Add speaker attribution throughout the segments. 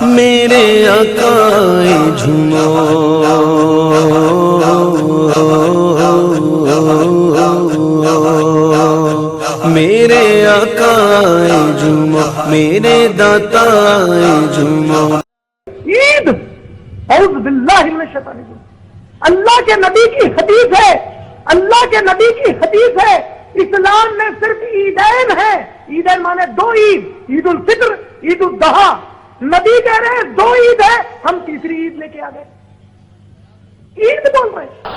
Speaker 1: میرے آقائے جھومو میرے آقائے جھومو میرے داتائے جھومو.
Speaker 2: عید اعوذ باللہ من الشیطان الرجیم. اللہ کے نبی کی حدیث ہے، اللہ کے نبی کی حدیث ہے، اسلام میں صرف عیدین ہے. عیدین مانے دو عید، عید الفطر، عید الاضحیٰ. نبی کہہ رہے ہیں دو عید ہے، ہم تیسری عید لے کے آ گئے. عید بول رہے ہیں.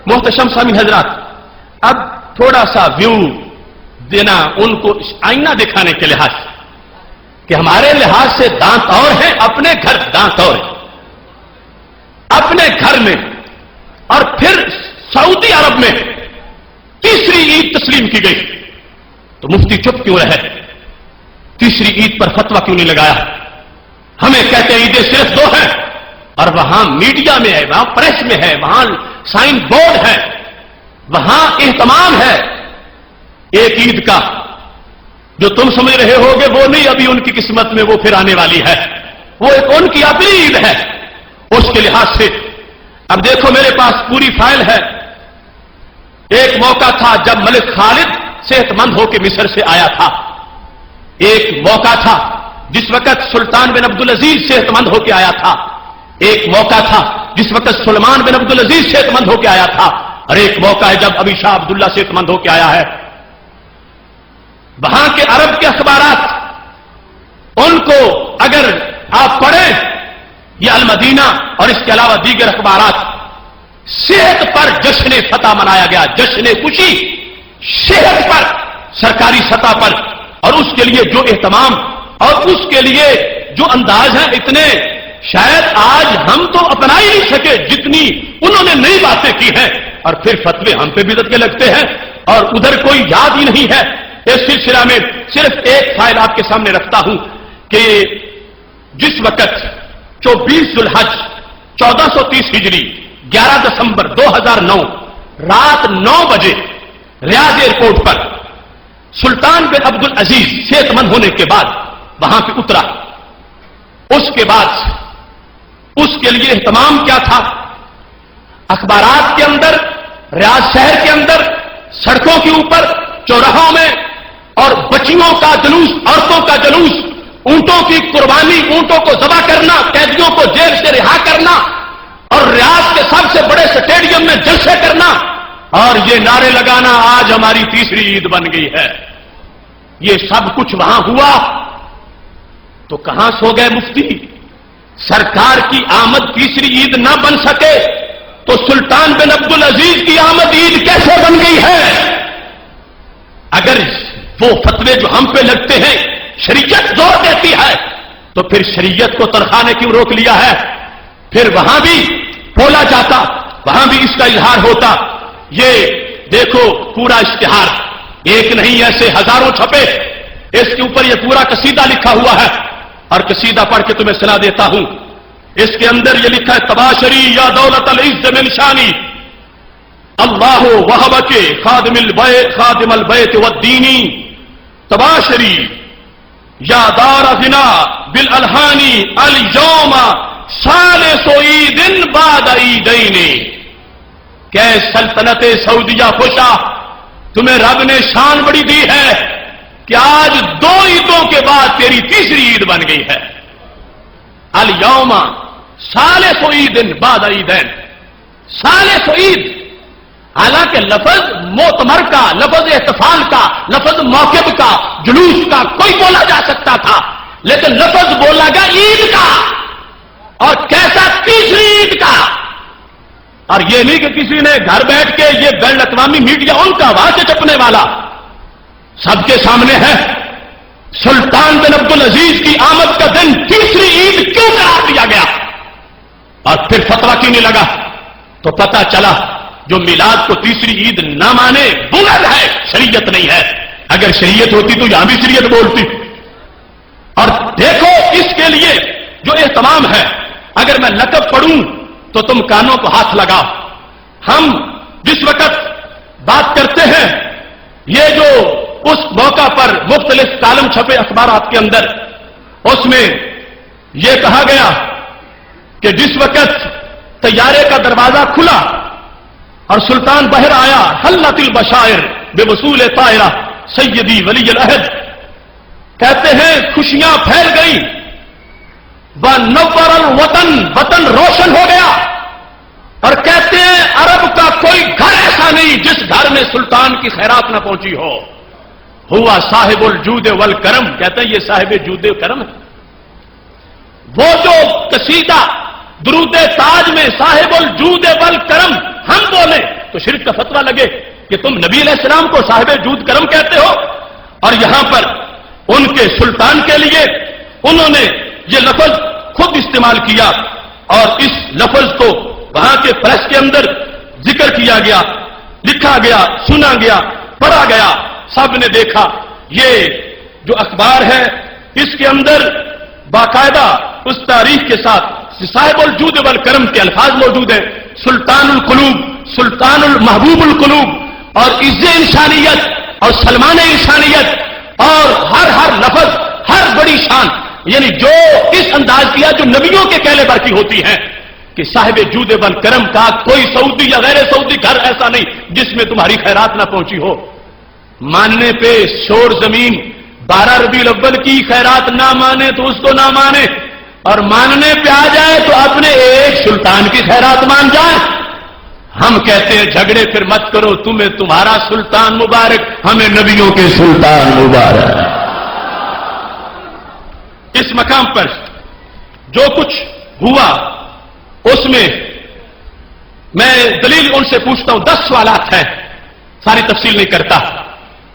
Speaker 3: محتشم سامعین حضرات، اب تھوڑا سا ویو دینا ان کو آئینہ دکھانے کے لحاظ سے کہ ہمارے لحاظ سے دانت اور ہیں، اپنے گھر دانت اور ہیں. اپنے گھر میں اور پھر سعودی عرب میں تیسری عید تسلیم کی گئی تو مفتی چپ کیوں رہے؟ تیسری عید پر فتویٰ کیوں نہیں لگایا؟ ہمیں کہتے ہیں عیدیں صرف دو ہیں، اور وہاں میڈیا میں ہے، وہاں پریس میں ہے، وہاں سائن بورڈ ہے، وہاں اہتمام ہے ایک عید کا. جو تم سمجھ رہے ہوگے وہ نہیں، ابھی ان کی قسمت میں وہ پھر آنے والی ہے. وہ ایک ان کی اپنی عید ہے. اس کے لحاظ سے اب دیکھو میرے پاس پوری فائل ہے. ایک موقع تھا جب ملک خالد صحت مند ہو کے مصر سے آیا تھا. ایک موقع تھا جس وقت سلطان بن عبدالعزیز صحت مند ہو کے آیا تھا. ایک موقع تھا جس وقت سلمان بن عبدالعزیز صحت مند ہو کے آیا تھا. اور ایک موقع ہے جب ابھی شاہ عبداللہ صحت مند ہو کے آیا ہے. وہاں کے عرب کے اخبارات ان کو اگر آپ پڑھیں، یہ المدینہ اور اس کے علاوہ دیگر اخبارات، صحت پر جشن فتح منایا گیا، جشن خوشی صحت پر سرکاری سطح پر. اور اس کے لیے جو اہتمام اور اس کے لیے جو انداز ہیں، اتنے شاید آج ہم تو اپنا ہی نہیں سکے جتنی انہوں نے نئی باتیں کی ہیں. اور پھر فتوے ہم پہ بدعت کے لگتے ہیں اور ادھر کوئی یاد ہی نہیں ہے. اس سلسلہ میں صرف ایک فائل آپ کے سامنے رکھتا ہوں کہ جس وقت 24 ذوالحج 1430 ہجری 11 دسمبر 2009 رات 9 بجے ریاض ایئرپورٹ پر سلطان بن عبدالعزیز صحت مند ہونے کے بعد وہاں پہ اترا. اس کے بعد اس کے لیے اہتمام کیا تھا؟ اخبارات کے اندر، ریاض شہر کے اندر، سڑکوں کے اوپر، چوراہوں میں، اور بچیوں کا جلوس، عورتوں کا جلوس، اونٹوں کی قربانی، اونٹوں کو ذبح کرنا، قیدیوں کو جیل سے رہا کرنا، اور ریاض کے سب سے بڑے سٹیڈیم میں جلسے کرنا، اور یہ نعرے لگانا آج ہماری تیسری عید بن گئی ہے. یہ سب کچھ وہاں ہوا تو کہاں سو گئے مفتی؟ سرکار کی آمد تیسری عید نہ بن سکے تو سلطان بن عبدالعزیز کی آمد عید کیسے بن گئی ہے؟ اگر وہ فتوے جو ہم پہ لگتے ہیں شریعت زور دیتی ہے تو پھر شریعت کو تنخواہ نے کیوں روک لیا ہے؟ پھر وہاں بھی بولا جاتا، وہاں بھی اس کا اظہار ہوتا. یہ دیکھو پورا اشتہار، ایک نہیں ایسے ہزاروں چھپے، اس کے اوپر یہ پورا قصیدہ لکھا ہوا ہے. اور قصیدہ پڑھ کے تمہیں سنا دیتا ہوں. اس کے اندر یہ لکھا ہے: تباشری یا دولت العز من شانی اللہ وہب کے خادم البیت والدینی، تباشری یا دار غنا بالالحانی اليوم ثالث عید بعد عیدین. کہ سلطنت سعودیہ خوشا، تمہیں رب نے شان بڑی دی ہے کہ آج 2 عیدوں کے بعد تیری تیسری عید بن گئی ہے. الیوم ثالث عید بعد عیدین، ثالث عید. حالانکہ لفظ موتمر کا، لفظ احتفال کا، لفظ موقب کا، جلوس کا کوئی بولا جا سکتا تھا، لیکن لفظ بولا گیا عید کا. اور کیسا؟ تیسری عید کا. اور یہ نہیں کہ کسی نے گھر بیٹھ کے، یہ بین الاقوامی میڈیا ان کا آواز چپنے والا سب کے سامنے ہے. سلطان بن عبدالعزیز کی آمد کا دن تیسری عید کیوں قرار دیا گیا؟ اور پھر فتویٰ کیوں نہیں لگا؟ تو پتہ چلا جو میلاد کو تیسری عید نہ مانے بلند ہے، شریعت نہیں ہے. اگر شریعت ہوتی تو یہاں بھی شریعت بولتی. اور دیکھو اس کے لیے جو اہتمام ہے، اگر میں لقب پڑھوں تو تم کانوں کو ہاتھ لگاؤ. ہم جس وقت بات کرتے ہیں، یہ جو اس موقع پر مختلف کالم چھپے اخبارات کے اندر، اس میں یہ کہا گیا کہ جس وقت طیارے کا دروازہ کھلا اور سلطان باہر آیا، حلت البشائر بے وصول طائرہ سیدی ولی العہد، کہتے ہیں خوشیاں پھیل گئی، وَنَوَّرَ الْوَطَنَ، وطن روشن ہو گیا، اور کہتے ہیں عرب کا کوئی گھر ایسا نہیں جس گھر میں سلطان کی خیرات نہ پہنچی ہو، ہوا صاحب الجود والکرم، کہتے ہیں یہ صاحب جود و کرم ہے۔ وہ جو قصیدہ درود تاج میں صاحب الجود والکرم ہم بولیں تو شرک کا فتویٰ لگے کہ تم نبی علیہ السلام کو صاحب جود کرم کہتے ہو، اور یہاں پر ان کے سلطان کے لیے انہوں نے یہ لفظ خود استعمال کیا، اور اس لفظ کو وہاں کے پریس کے اندر ذکر کیا گیا، لکھا گیا، سنا گیا، پڑھا گیا، سب نے دیکھا۔ یہ جو اخبار ہے اس کے اندر باقاعدہ اس تاریخ کے ساتھ صاحب الجود والکرم کے الفاظ موجود ہیں، سلطان القلوب، سلطان المحبوب القلوب، اور عز انسانیت اور سلمان انسانیت، اور ہر لفظ، ہر بڑی شان، یعنی جو اس انداز کیا جو نبیوں کے کہنے پر کی ہوتی ہیں کہ صاحب جود والکرم کا کوئی سعودی یا غیر سعودی گھر ایسا نہیں جس میں تمہاری خیرات نہ پہنچی ہو۔ ماننے پہ شور زمین، 12 ربیع الاول کی خیرات نہ مانے تو اس کو نہ مانے، اور ماننے پہ آ جائے تو اپنے ایک سلطان کی خیرات مان جائے۔ ہم کہتے ہیں جھگڑے پھر مت کرو، تمہیں تمہارا سلطان مبارک، ہمیں نبیوں کے سلطان مبارک۔ اس مقام پر جو کچھ ہوا اس میں میں دلیل ان سے پوچھتا ہوں، 10 سوالات ہیں، ساری تفصیل نہیں کرتا۔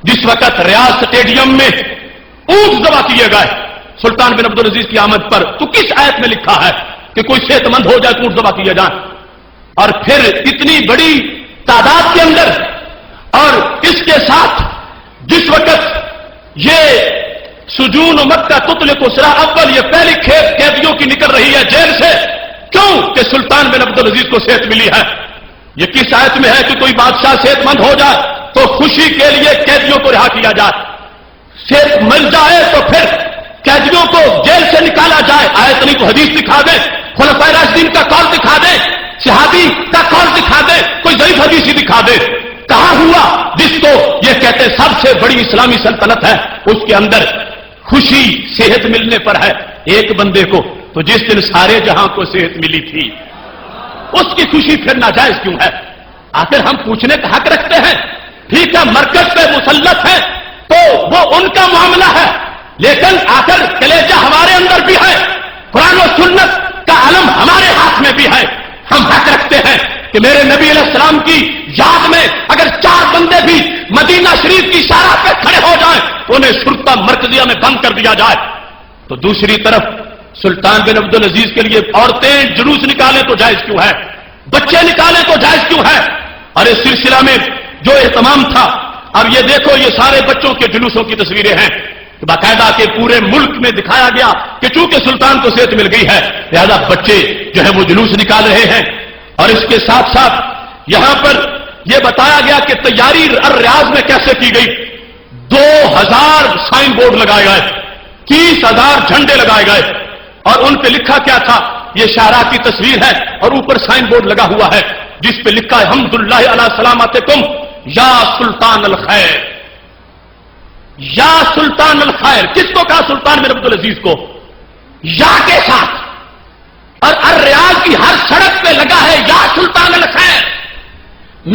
Speaker 3: جس وقت ریاض اسٹیڈیم میں اونٹ ذبح کیے گئے سلطان بن عبدالعزیز کی آمد پر، تو کس آیت میں لکھا ہے کہ کوئی صحت مند ہو جائے تو اونٹ ذبح کیے جائیں؟ اور پھر اتنی بڑی تعداد کے اندر، اور اس کے ساتھ جس وقت یہ سجون مکہ تطلق اسرا اول، یہ پہلی کھیپ قیدیوں کی نکل رہی ہے جیل سے، کیوں کہ سلطان بن عبدالعزیز کو صحت ملی ہے۔ یہ کس آیت میں ہے کہ کوئی بادشاہ صحت مند ہو جائے تو خوشی کے لیے قیدیوں کو رہا کیا جائے، صحت مل جائے تو پھر قیدیوں کو جیل سے نکالا جائے؟ آیت نہیں تو حدیث دکھا دیں، خلفائے راشدین کا قول دکھا دیں، صحابی کا قول دکھا دیں، کوئی ضعیف حدیث ہی دکھا دیں۔ کہاں ہوا جس کو یہ کہتے ہیں سب سے بڑی اسلامی سلطنت ہے، اس کے اندر خوشی صحت ملنے پر ہے ایک بندے کو، تو جس دن سارے جہاں کو صحت ملی تھی اس کی خوشی پھر ناجائز کیوں ہے؟ آخر ہم پوچھنے کا حق رکھتے ہیں۔ ٹھیک ہے مرکز پہ مسلط ہے تو وہ ان کا معاملہ ہے، لیکن آخر کلیجہ ہمارے اندر بھی ہے، قرآن و سنت کا علم ہمارے ہاتھ میں بھی ہے۔ ہم حق رکھتے ہیں کہ میرے نبی علیہ السلام کی یاد میں اگر 4 بندے بھی مدینہ شریف کی شارع پہ کھڑے ہو جائیں تو انہیں شرطہ مرکزیہ میں بند کر دیا جائے۔ تو دوسری طرف سلطان بن عبدالعزیز کے لیے عورتیں جلوس نکالیں تو جائز کیوں ہے، بچے نکالیں تو جائز کیوں ہے؟ اور اس سلسلہ میں جو اہتمام تھا، اب یہ دیکھو یہ سارے بچوں کے جلوسوں کی تصویریں ہیں، باقاعدہ کہ پورے ملک میں دکھایا گیا کہ چونکہ سلطان کو صحت مل گئی ہے لہذا بچے جو ہے وہ جلوس نکال رہے ہیں۔ اور اس کے ساتھ ساتھ یہاں پر یہ بتایا گیا کہ تیاری الریاض میں کیسے کی گئی، 2000 سائن بورڈ لگائے گئے، 30,000 جھنڈے لگائے گئے، اور ان پہ لکھا کیا تھا؟ یہ شاہراہ کی تصویر ہے اور اوپر سائن بورڈ لگا ہوا ہے جس پہ لکھا ہے حمداللہ علی سلامتکم یا سلطان الخیر، یا سلطان الخیر۔ کس کو کہا؟ سلطان بن عبدالعزیز کو، یا کے ساتھ، اور الریاض کی ہر سڑک پہ لگا ہے یا سلطان الخیر۔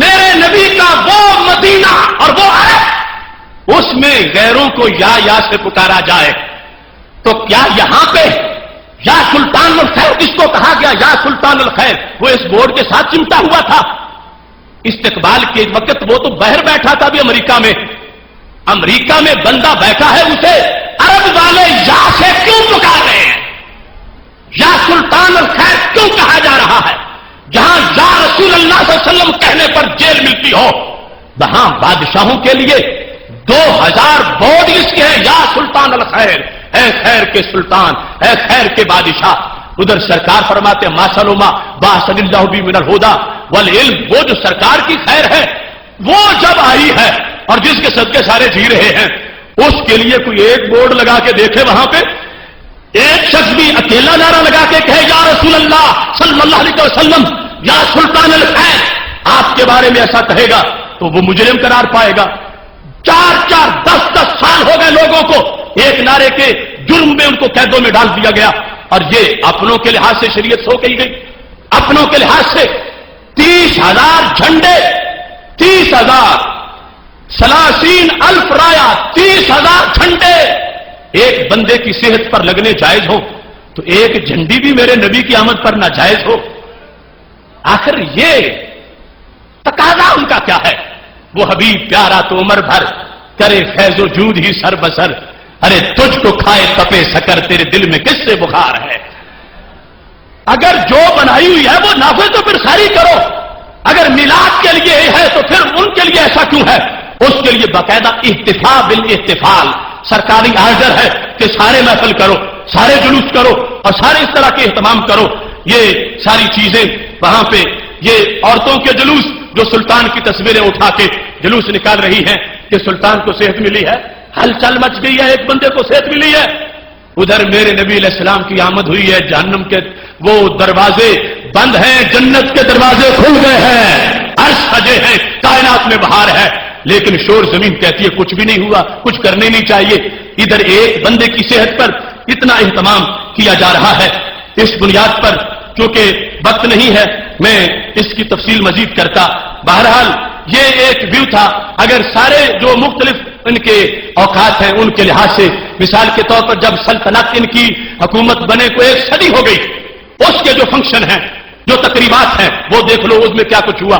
Speaker 3: میرے نبی کا وہ مدینہ اور وہ عرب، اس میں غیروں کو یا سے پکارا جائے، تو کیا یہاں پہ یا سلطان الخیر کس کو کہا گیا؟ یا سلطان الخیر وہ اس بورڈ کے ساتھ چمٹا ہوا تھا۔ استقبال کے وقت وہ تو باہر بیٹھا تھا بھی امریکہ میں بندہ بیٹھا ہے، اسے عرب والے یا سے کیوں پکار رہے ہیں؟ یا سلطان الخیر کیوں کہا جا رہا ہے؟ جہاں یا رسول اللہ صلی اللہ علیہ وسلم کہنے پر جیل ملتی ہو، وہاں بادشاہوں کے لیے 2000 بورڈ اس کے ہیں، یا سلطان الخیر، اے خیر کے سلطان، اے خیر کے بادشاہ۔ ادھر سرکار فرماتے ہیں ماسلوما باسل اللہ بھی من الہدا والعلم، وہ جو سرکار کی خیر ہے وہ جب آئی ہے اور جس کے صدقے سارے جی رہے ہیں، اس کے لیے کوئی ایک بورڈ لگا کے دیکھے، وہاں پہ ایک شخص بھی اکیلا علیہ وسلم یا سلطان الخیر آپ کے بارے میں ایسا کہے گا تو وہ مجرم قرار پائے گا. 4 10 سال ہو گئے لوگوں کو ایک نعرے کے جرم میں ان کو قیدوں میں ڈال دیا گیا. اور یہ اپنوں کے لحاظ سے شریعت سو کہی گئی. اپنوں کے لحاظ سے 30,000 جھنڈے، 30,000 30,000 رایا، 30,000 جھنڈے ایک بندے کی صحت پر لگنے جائز ہو تو ایک جھنڈی بھی میرے نبی کی آمد پر ناجائز ہو؟ آخر یہ تقاضا ان کا کیا ہے؟ وہ حبیب پیارا تو عمر بھر کرے فیض و جود ہی سر بسر. ارے تجھ کو کھائے تپے سکر، تیرے دل میں کس سے بخار ہے؟ اگر جو بنائی ہوئی ہے وہ نافذ تو پھر ساری کرو. اگر میلاد کے لیے ہے تو پھر ان کے لیے ایسا کیوں ہے؟ اس کے لیے باقاعدہ احتفال بالاحتفال سرکاری آرڈر ہے کہ سارے محفل کرو، سارے جلوس کرو اور سارے اس طرح کے اہتمام کرو. یہ ساری چیزیں وہاں پہ یہ عورتوں کے جلوس جو سلطان کی تصویریں اٹھا کے جلوس نکال رہی ہیں کہ سلطان کو صحت ملی ہے، ہلچل مچ گئی ہے، ایک بندے کو صحت ملی ہے. ادھر میرے نبی علیہ السلام کی آمد ہوئی ہے، جہنم کے وہ دروازے بند ہیں، جنت کے دروازے کھل گئے ہیں، عرش سجے ہیں، کائنات میں بہار ہے. لیکن شور زمین کہتی ہے کچھ بھی نہیں ہوا، کچھ کرنے نہیں چاہیے. ادھر ایک بندے کی صحت پر اتنا اہتمام کیا جا رہا ہے. اس بنیاد پر کیونکہ وقت نہیں ہے میں اس کی تفصیل مزید کرتا. بہرحال یہ ایک ویو تھا. اگر سارے جو مختلف ان کے اوقات ہیں ان کے لحاظ سے، مثال کے طور پر جب سلطنت ان کی حکومت بنے کو 1 صدی ہو گئی، اس کے جو فنکشن ہیں، جو تقریبات ہیں، وہ دیکھ لو اس میں کیا کچھ ہوا.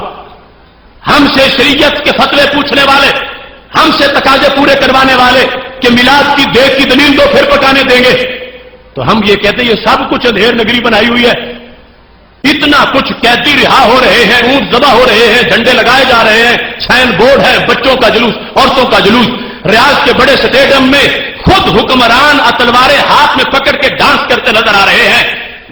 Speaker 3: ہم سے شریعت کے فتوے پوچھنے والے، ہم سے تقاضے پورے کروانے والے کہ میلاد کی دیکھ کی دلیل دو پھر پکانے دیں گے، تو ہم یہ کہتے ہیں یہ سب کچھ اندھیر نگری بنائی ہوئی ہے. اتنا کچھ قیدی رہا ہو رہے ہیں، اونٹ ذبح ہو رہے ہیں، جھنڈے لگائے جا رہے ہیں، سائن بورڈ ہے، بچوں کا جلوس، عورتوں کا جلوس. ریاض کے بڑے اسٹیڈیم میں خود حکمران تلواریں ہاتھ میں پکڑ کے ڈانس کرتے نظر آ رہے ہیں.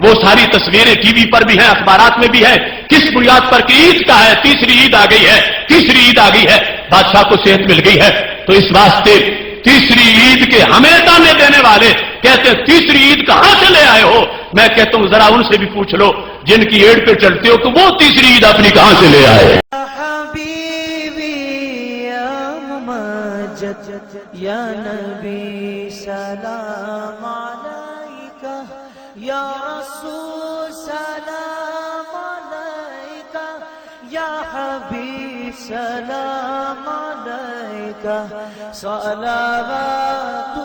Speaker 3: وہ ساری تصویریں ٹی وی پر بھی ہیں، اخبارات میں بھی ہیں. کس بنیاد پر کہ عید کا ہے، تیسری عید آ گئی ہے، تیسری عید آ گئی ہے، بادشاہ کو صحت مل گئی ہے. تو اس واسطے تیسری عید کے ہمیں تانے دینے والے کہتے ہیں تیسری عید کہاں سے لے آئے ہو؟ میں کہتا ہوں ذرا ان سے بھی پوچھ لو جن کی ایڑ پہ چلتے ہو کہ وہ تیسری عید اپنی کہاں سے لے آئے.
Speaker 1: حبیبی یا ممجد یا نبی سلام علیکہ یا رسول سلام علیکہ یا حبیب سلام علیکہ صلوات